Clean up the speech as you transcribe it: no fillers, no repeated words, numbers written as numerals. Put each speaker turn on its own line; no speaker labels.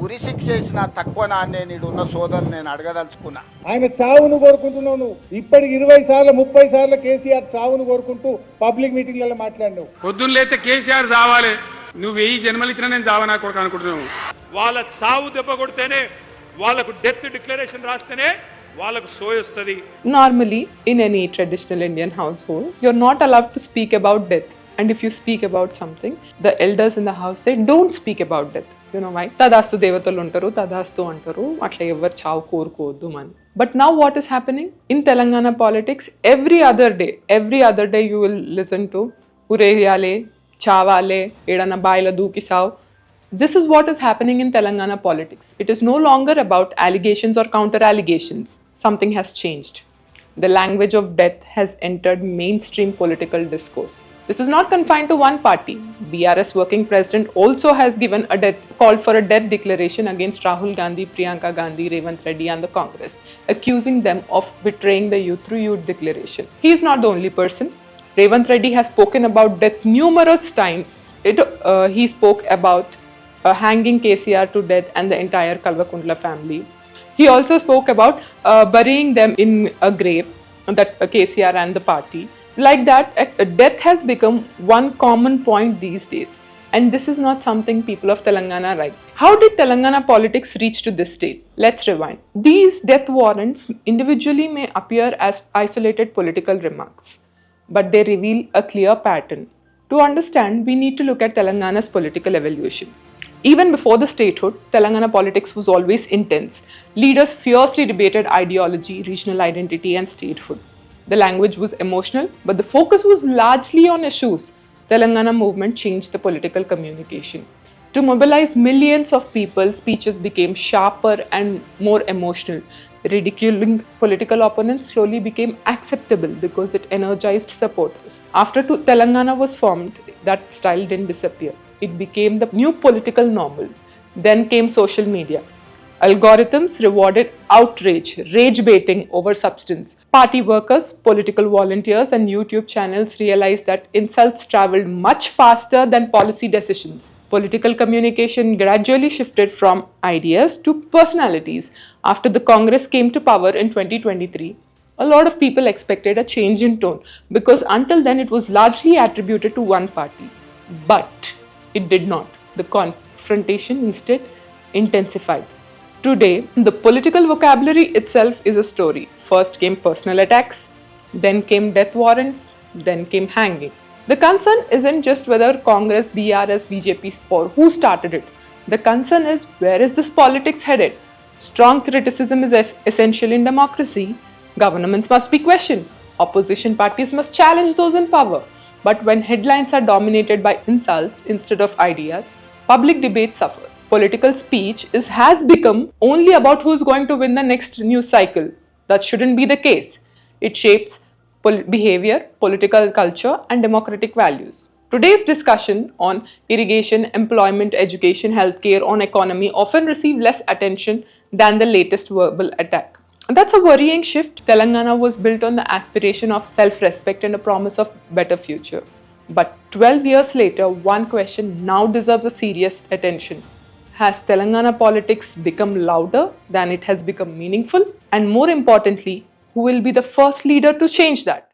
ఉరి శిక్ష వేసిన తక్కువ నాన్నే ఉన్న సోదరులు నేను అడగదలుచుకున్నా.
ఆయన చావును కోరుకుంటున్నావు నువ్వు. ఇప్పటికి 20 సార్లు 30 సార్లు కేసీఆర్ చావును కోరుకుంటూ పబ్లిక్ మీటింగ్లలో మాట్లాడినావు.
పొద్దున్న లేతే కేసీఆర్ చావాలి, నువ్వు 1000 జన్మలు ఇచ్చినా నేను చావనా కొడుకు అనుకుంటున్నావు.
వాళ్ళ చావు దెబ్బ కొడితేనే, వాళ్ళకు డెత్ డిక్లరేషన్ రాస్తేనే వాళ్ళకు సోయొస్తుంది.
Normally, in any traditional Indian household, you're not allowed to speak about death. And if you speak about something, the elders in the house say, don't speak about death. You know why? Tadastu devatalu untaru, tadastu antaru, atla evar chavu korukodu mani. But now what is happening? In Telangana politics, every other day you will listen to ureyale, chavale, edana baila duki sav. This is what is happening in Telangana politics. It is no longer about allegations or counter allegations. Something has changed. The language of death has entered mainstream political discourse. This is not confined to one party. BRS working president also has given called for a death declaration against Rahul Gandhi, Priyanka Gandhi, Revanth Reddy and the Congress, accusing them of betraying the youth through youth declaration. He is not the only person. Revanth Reddy has spoken about death numerous times. He spoke about hanging KCR to death and the entire Kalvakundla family. He also spoke about burying them in a grave, that KCR and the party. Like that, death has become one common point these days. And this is not something people of Telangana like. How did Telangana politics reach to this state? Let's rewind. These death warrants individually may appear as isolated political remarks, but they reveal a clear pattern. To understand, we need to look at Telangana's political evolution. Even before the statehood, Telangana politics was always intense. Leaders fiercely debated ideology, regional identity, and statehood. The language was emotional, but the focus was largely on issues. Telangana movement changed the political communication. To mobilize millions of people, speeches became sharper and more emotional. Ridiculing political opponents slowly became acceptable because it energized supporters. After Telangana was formed, that style didn't disappear. It became the new political normal. Then came social media. Algorithms rewarded outrage, rage baiting over substance. Party workers, political volunteers, and YouTube channels realized that insults traveled much faster than policy decisions. Political communication gradually shifted from ideas to personalities. After the Congress came to power in 2023, a lot of people expected a change in tone because until then it was largely attributed to one party. But it did not. The confrontation instead intensified. Today, the political vocabulary itself is a story. First came personal attacks, then came death warrants, then came hanging. The concern isn't just whether Congress, BRS, BJP or who started it. The concern is where is this politics headed? Strong criticism is essential in democracy. Governments must be questioned. Opposition parties must challenge those in power. But when headlines are dominated by insults instead of ideas, public debate suffers. Political speech has become only about who's going to win the next news cycle. That shouldn't be the case. It shapes behavior, political culture, and democratic values. Today's discussion on irrigation, employment, education, healthcare, on economy often receive less attention than the latest verbal attack. That's a worrying shift. Telangana was built on the aspiration of self-respect and a promise of better future. But 12 years later, one question now deserves a serious attention. Has Telangana politics become louder than it has become meaningful? And more importantly, who will be the first leader to change that?